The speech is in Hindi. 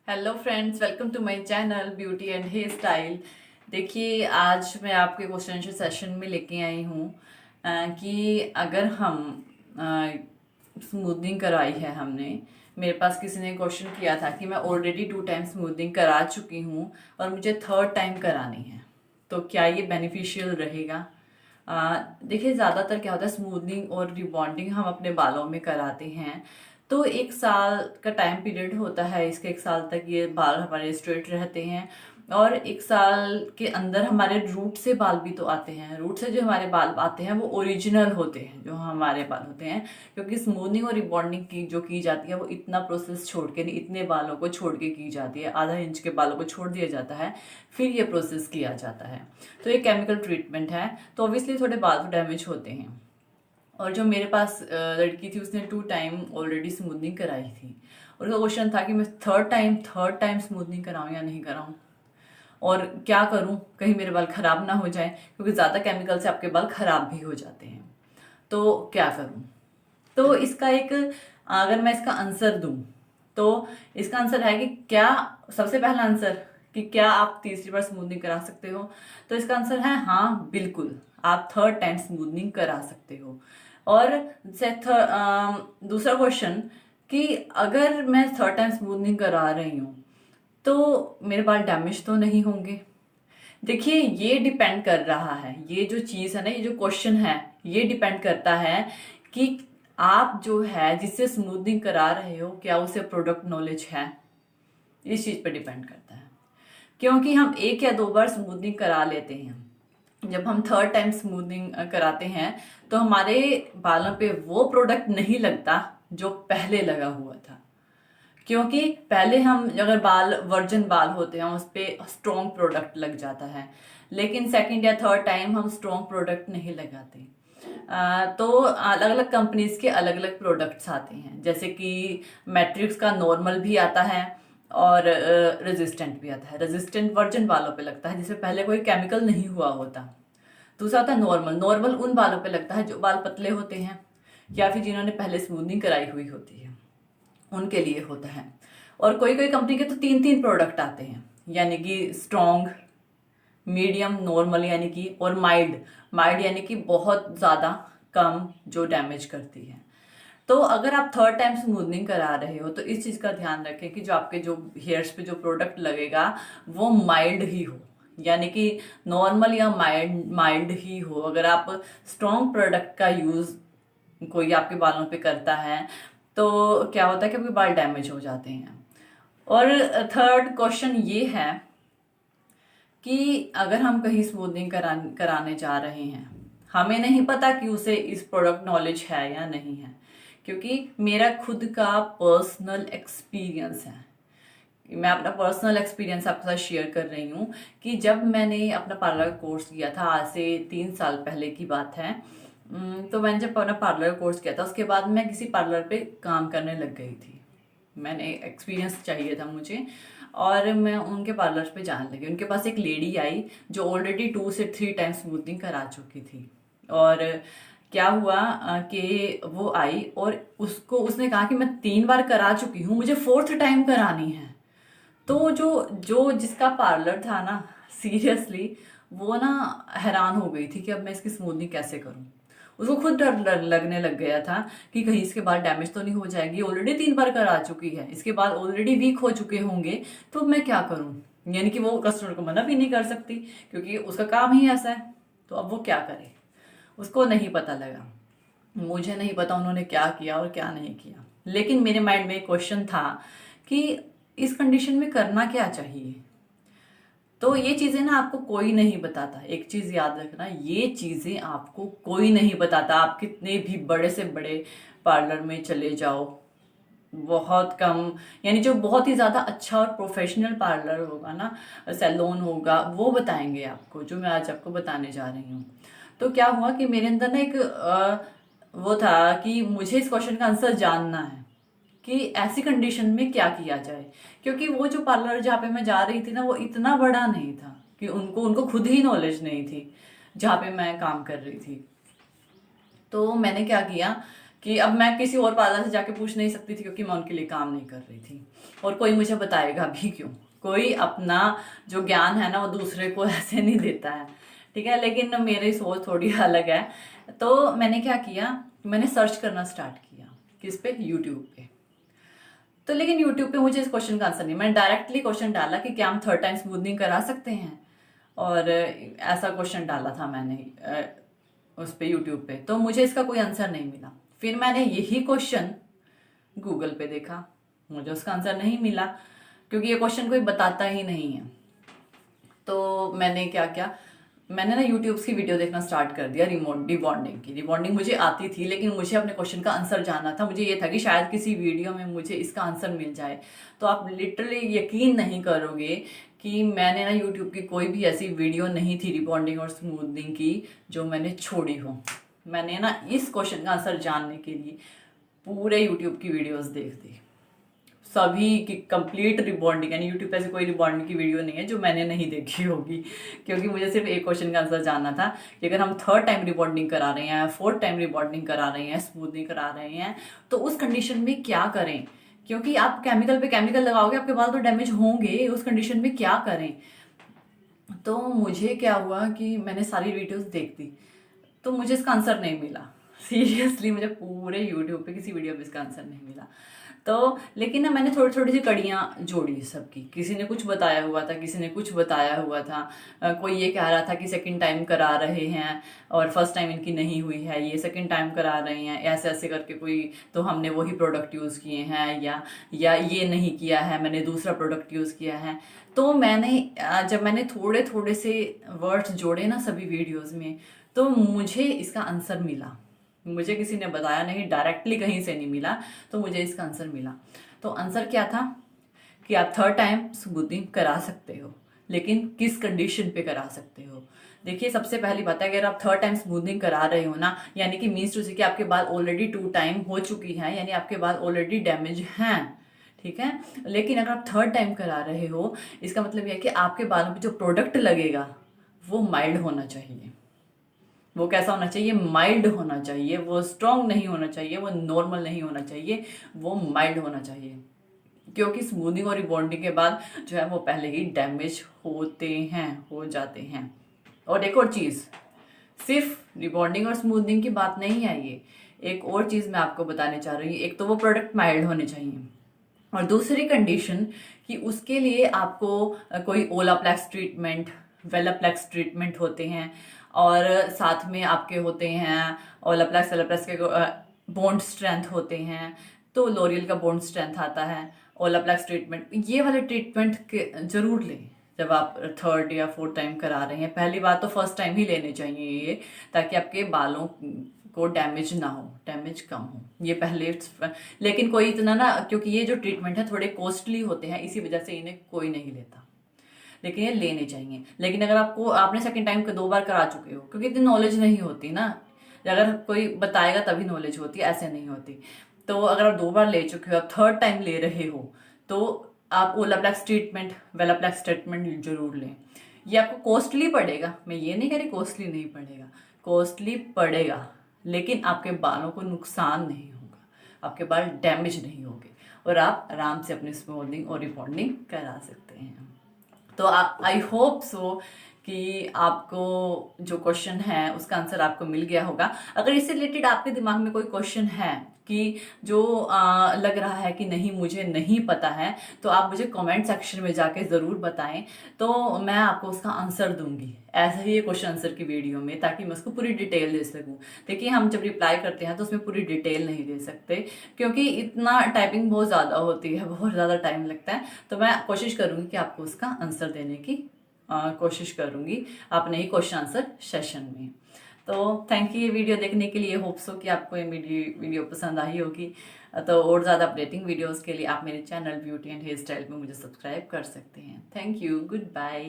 Hello friends, welcome to my channel beauty and hairstyle. देखिए, आज मैं आपके क्वेश्चन आंसर सेशन में लेके आई हूँ कि अगर हम स्मूथनिंग कराई है हमने, मेरे पास किसी ने क्वेश्चन किया था कि मैं ऑलरेडी 2 टाइम स्मूथनिंग करा चुकी हूँ और मुझे थर्ड टाइम करानी है, तो क्या ये बेनिफिशियल रहेगा। देखिए, ज़्यादातर क्या होता है, स्मूथनिंग और रिबॉन्डिंग हम अपने बालों में कराते हैं तो 1 साल का टाइम पीरियड होता है। इसके 1 साल तक ये बाल हमारे स्ट्रेट रहते हैं और 1 साल के अंदर हमारे रूट से बाल भी तो आते हैं। रूट से जो हमारे बाल आते हैं वो ओरिजिनल होते हैं, जो हमारे बाल होते हैं, क्योंकि स्मूथनिंग और रिबॉन्डिंग की जो की जाती है वो इतना प्रोसेस छोड़ के नहीं, इतने बालों को छोड़ के की जाती है। आधा इंच के बालों को छोड़ दिया जाता है, फिर ये प्रोसेस किया जाता है। तो ये केमिकल ट्रीटमेंट है, तो ऑब्वियसली थोड़े बाल तो डैमेज होते हैं। और जो मेरे पास लड़की थी, उसने 2 टाइम ऑलरेडी स्मूथनिंग कराई थी और उसका क्वेश्चन था कि मैं थर्ड टाइम स्मूथनिंग कराऊं या नहीं कराऊं, और क्या करूं, कहीं मेरे बाल खराब ना हो जाए, क्योंकि ज़्यादा केमिकल से आपके बाल खराब भी हो जाते हैं। तो क्या करूं। तो इसका एक, अगर मैं इसका आंसर दूं तो इसका आंसर है कि क्या, सबसे पहला आंसर कि क्या आप तीसरी बार स्मूथनिंग करा सकते हो, तो इसका आंसर है हाँ, बिल्कुल आप थर्ड टाइम स्मूथनिंग करा सकते हो। और दूसरा क्वेश्चन कि अगर मैं थर्ड टाइम स्मूथनिंग करा रही हूँ तो मेरे बाल डैमेज तो नहीं होंगे। देखिए, ये डिपेंड कर रहा है, ये जो चीज़ है ना, ये जो क्वेश्चन है, ये डिपेंड करता है कि आप जो है जिससे स्मूथनिंग करा रहे हो, क्या उसे प्रोडक्ट नॉलेज है। इस चीज़ पे डिपेंड करता है, क्योंकि हम 1 या 2 बार स्मूथनिंग करा लेते हैं। जब हम थर्ड टाइम स्मूथनिंग कराते हैं तो हमारे बालों पे वो प्रोडक्ट नहीं लगता जो पहले लगा हुआ था, क्योंकि पहले हम अगर बाल वर्जिन बाल होते हैं उस पर स्ट्रॉन्ग प्रोडक्ट लग जाता है, लेकिन सेकंड या थर्ड टाइम हम स्ट्रॉन्ग प्रोडक्ट नहीं लगाते। तो अलग अलग कंपनीज के अलग अलग प्रोडक्ट्स आते हैं, जैसे कि मैट्रिक्स का नॉर्मल भी आता है और रेजिस्टेंट भी आता है। रेजिस्टेंट वर्जिन बालों पे लगता है जिसमें पहले कोई केमिकल नहीं हुआ होता। दूसरा होता है नॉर्मल। नॉर्मल उन बालों पे लगता है जो बाल पतले होते हैं या फिर जिन्होंने पहले स्मूथनिंग कराई हुई होती है, उनके लिए होता है। और कोई कोई कंपनी के तो 3 3 प्रोडक्ट आते हैं, यानी कि स्ट्रॉन्ग, मीडियम, नॉर्मल यानी कि, और माइल्ड। माइल्ड यानी कि बहुत ज़्यादा कम, जो डैमेज करती है। तो अगर आप थर्ड टाइम स्मूथनिंग करा रहे हो तो इस चीज़ का ध्यान रखें कि जो आपके जो हेयर्स पे जो प्रोडक्ट लगेगा वो माइल्ड ही हो, यानी कि नॉर्मल या माइल्ड माइल्ड ही हो। अगर आप स्ट्रॉन्ग प्रोडक्ट का यूज़ कोई आपके बालों पे करता है तो क्या होता है कि आपके बाल डैमेज हो जाते हैं। और थर्ड क्वेश्चन ये है कि अगर हम कहीं स्मूथनिंग कराने जा रहे हैं, हमें नहीं पता कि उसे इस प्रोडक्ट नॉलेज है या नहीं है, क्योंकि मेरा खुद का पर्सनल एक्सपीरियंस है। मैं अपना पर्सनल एक्सपीरियंस आपके साथ शेयर कर रही हूँ कि जब मैंने अपना पार्लर कोर्स किया था, आज से 3 साल पहले की बात है। तो मैंने जब अपना पार्लर कोर्स किया था, उसके बाद मैं किसी पार्लर पे काम करने लग गई थी। मैंने एक्सपीरियंस चाहिए था मुझे, और मैं उनके पार्लर पे जाने लगी। उनके पास एक लेडी आई जो ऑलरेडी 2 से 3 टाइम स्मूथनिंग करा चुकी थी। और क्या हुआ कि वो आई और उसने कहा कि मैं 3 बार करा चुकी हूँ, मुझे फोर्थ टाइम करानी है। तो जो जो जिसका पार्लर था ना, सीरियसली वो ना हैरान हो गई थी कि अब मैं इसकी स्मूथनिंग कैसे करूं। उसको खुद डर लगने लग गया था कि कहीं इसके बाल डैमेज तो नहीं हो जाएगी, ऑलरेडी 3 बार करा चुकी है, इसके बाल ऑलरेडी वीक हो चुके होंगे, तो मैं क्या करूं। यानी कि वो कस्टमर को मना भी नहीं कर सकती, क्योंकि उसका काम ही ऐसा है। तो अब वो क्या करे, उसको नहीं पता लगा। मुझे नहीं पता उन्होंने क्या किया और क्या नहीं किया, लेकिन मेरे माइंड में एक क्वेश्चन था कि इस कंडीशन में करना क्या चाहिए। तो ये चीजें ना आपको कोई नहीं बताता। एक चीज याद रखना, ये चीजें आपको कोई नहीं बताता। आप कितने भी बड़े से बड़े पार्लर में चले जाओ, बहुत कम, यानी जो बहुत ही ज्यादा अच्छा और प्रोफेशनल पार्लर होगा ना, सैलून होगा, वो बताएंगे आपको जो मैं आज आपको बताने जा रही हूँ। तो क्या हुआ कि मेरे अंदर ना एक वो था कि मुझे इस क्वेश्चन का आंसर जानना है कि ऐसी कंडीशन में क्या किया जाए, क्योंकि वो जो पार्लर जहाँ पे मैं जा रही थी ना, वो इतना बड़ा नहीं था कि उनको उनको खुद ही नॉलेज नहीं थी जहाँ पे मैं काम कर रही थी। तो मैंने क्या किया कि अब मैं किसी और पार्लर से जाके पूछ नहीं सकती थी क्योंकि मैं उनके लिए काम नहीं कर रही थी, और कोई मुझे बताएगा भी क्यों। कोई अपना जो ज्ञान है ना वो दूसरे को ऐसे नहीं देता है, ठीक है। लेकिन मेरी सोच थोड़ी अलग है। तो मैंने क्या किया, मैंने सर्च करना स्टार्ट किया, किस पे, यूट्यूब पे। तो लेकिन यूट्यूब पे मुझे इस क्वेश्चन का आंसर नहीं, मैंने डायरेक्टली क्वेश्चन डाला कि क्या हम 3rd टाइम स्मूथनिंग करा सकते हैं, और ऐसा क्वेश्चन डाला था मैंने उस पे यूट्यूब पे। तो मुझे इसका कोई आंसर नहीं मिला। फिर मैंने यही क्वेश्चन गूगल पे देखा, मुझे उसका आंसर नहीं मिला, क्योंकि ये क्वेश्चन कोई बताता ही नहीं है। तो मैंने क्या किया, मैंने ना यूट्यूब की वीडियो देखना स्टार्ट कर दिया रिबॉन्डिंग की। रिबॉन्डिंग मुझे आती थी, लेकिन मुझे अपने क्वेश्चन का आंसर जानना था। मुझे ये था कि शायद किसी वीडियो में मुझे इसका आंसर मिल जाए। तो आप लिटरली यकीन नहीं करोगे कि मैंने ना यूट्यूब की कोई भी ऐसी वीडियो नहीं थी रिबॉन्डिंग और स्मूथनिंग की जो मैंने छोड़ी हो। मैंने ना इस क्वेश्चन का आंसर जानने के लिए पूरे यूट्यूब की वीडियोस देख दी, सभी की कंप्लीट रिबॉन्डिंग। यानी यूट्यूब पे ऐसी कोई रिबॉन्डिंग की वीडियो नहीं है जो मैंने नहीं देखी होगी, क्योंकि मुझे सिर्फ एक क्वेश्चन का आंसर जानना था कि अगर हम 3rd टाइम रिबॉन्डिंग करा रहे हैं, 4th टाइम रिबॉन्डिंग करा रहे हैं, स्मूथनिंग करा रहे हैं, तो उस कंडीशन में क्या करें। क्योंकि आप केमिकल पे केमिकल लगाओगे, आपके बाल तो डैमेज होंगे, उस कंडीशन में क्या करें। तो मुझे क्या हुआ कि मैंने सारी वीडियोस देख दी, तो मुझे इसका आंसर नहीं मिला। सीरियसली मुझे पूरे यूट्यूब पे किसी वीडियो में इसका आंसर नहीं मिला। तो लेकिन ना मैंने थोड़ी थोड़ी सी कड़ियाँ जोड़ी सबकी, किसी ने कुछ बताया हुआ था, किसी ने कुछ बताया हुआ था। कोई ये कह रहा था कि 2nd टाइम करा रहे हैं और 1st टाइम इनकी नहीं हुई है, ये 2nd टाइम करा रहे हैं, ऐसे ऐसे करके कोई, तो हमने वही प्रोडक्ट यूज़ किए हैं, या ये नहीं किया है, मैंने दूसरा प्रोडक्ट यूज़ किया है। तो मैंने जब मैंने थोड़े थोड़े से वर्ड्स जोड़े ना सभी वीडियोज़ में, तो मुझे इसका आंसर मिला। मुझे किसी ने बताया नहीं, डायरेक्टली कहीं से नहीं मिला, तो मुझे इसका आंसर मिला। तो आंसर क्या था कि आप 3rd टाइम स्मूथनिंग करा सकते हो, लेकिन किस कंडीशन पे करा सकते हो। देखिए, सबसे पहली बात है, अगर आप 3rd टाइम स्मूथनिंग करा रहे हो ना, यानी कि मीन्स टू से कि आपके बाल ऑलरेडी 2 टाइम हो चुकी हैं, यानी आपके बाल ऑलरेडी डैमेज हैं, ठीक है। लेकिन अगर आप 3rd टाइम करा रहे हो, इसका मतलब यह है कि आपके बालों पे जो प्रोडक्ट लगेगा वो माइल्ड होना चाहिए। वो कैसा होना चाहिए, माइल्ड होना चाहिए। वो स्ट्रॉन्ग नहीं होना चाहिए, वो नॉर्मल नहीं होना चाहिए, वो माइल्ड होना चाहिए। क्योंकि स्मूथनिंग और रिबॉन्डिंग के बाद जो है वो पहले ही डैमेज होते हैं, हो जाते हैं। और एक और चीज़, सिर्फ रिबॉन्डिंग और स्मूथनिंग की बात नहीं है ये, एक और चीज़ मैं आपको बताने चाह रही हूँ। एक तो वो प्रोडक्ट माइल्ड होने चाहिए, और दूसरी कंडीशन कि उसके लिए आपको कोई ओलाप्लेक्स ट्रीटमेंट, वेलाप्लेक्स ट्रीटमेंट होते हैं, और साथ में आपके होते हैं ओलाप्लेक्स वेलाप्लेक्स के बॉन्ड स्ट्रेंथ होते हैं। तो लोरियल का बॉन्ड स्ट्रेंथ आता है, ओलाप्लेक्स ट्रीटमेंट, ये वाले ट्रीटमेंट के जरूर लें जब आप 3rd या 4th टाइम करा रहे हैं। पहली बात तो 1st टाइम ही लेने चाहिए ये, ताकि आपके बालों को डैमेज ना हो, डैमेज कम हो, ये पहले। लेकिन कोई इतना ना, क्योंकि ये जो ट्रीटमेंट है थोड़े कॉस्टली होते हैं, इसी वजह से इन्हें कोई नहीं लेता, लेकिन ये लेने चाहिए। लेकिन अगर आपने 2nd टाइम 2 बार करा चुके हो, क्योंकि इतनी नॉलेज नहीं होती ना, अगर कोई बताएगा तभी नॉलेज होती है, ऐसे नहीं होती। तो अगर आप 2 बार ले चुके हो, आप 3rd टाइम ले रहे हो, तो आप ओलाप्लेक्स ट्रीटमेंट, वेलाप्लेक्स ट्रीटमेंट जरूर लें। ये आपको कॉस्टली पड़ेगा, मैं ये नहीं कह रही कॉस्टली नहीं पड़ेगा, कॉस्टली पड़ेगा, लेकिन आपके बालों को नुकसान नहीं होगा, आपके बाल डैमेज नहीं होंगे, और आप आराम से अपनी स्मूथनिंग और रिबॉन्डिंग करा सकते हैं। तो आई होप सो कि आपको जो क्वेश्चन है उसका आंसर आपको मिल गया होगा। अगर इससे रिलेटेड आपके दिमाग में कोई क्वेश्चन है कि जो लग रहा है कि नहीं मुझे नहीं पता है, तो आप मुझे कमेंट सेक्शन में जाके ज़रूर बताएं, तो मैं आपको उसका आंसर दूंगी ऐसे ही क्वेश्चन आंसर की वीडियो में, ताकि मैं उसको पूरी डिटेल दे सकूं। देखिए, हम जब रिप्लाई करते हैं तो उसमें पूरी डिटेल नहीं दे सकते, क्योंकि इतना टाइपिंग बहुत ज़्यादा होती है, बहुत ज़्यादा टाइम लगता है। तो मैं कोशिश करूंगी कि आपको उसका आंसर देने की कोशिश करूंगी अपने ही क्वेश्चन आंसर सेशन में। तो थैंक यू ये वीडियो देखने के लिए। होप सो कि आपको ये मेरी वीडियो पसंद आई होगी। तो और ज़्यादा अपडेटिंग वीडियोस के लिए आप मेरे channel beauty and hairstyle में मुझे सब्सक्राइब कर सकते हैं। Thank you, good bye.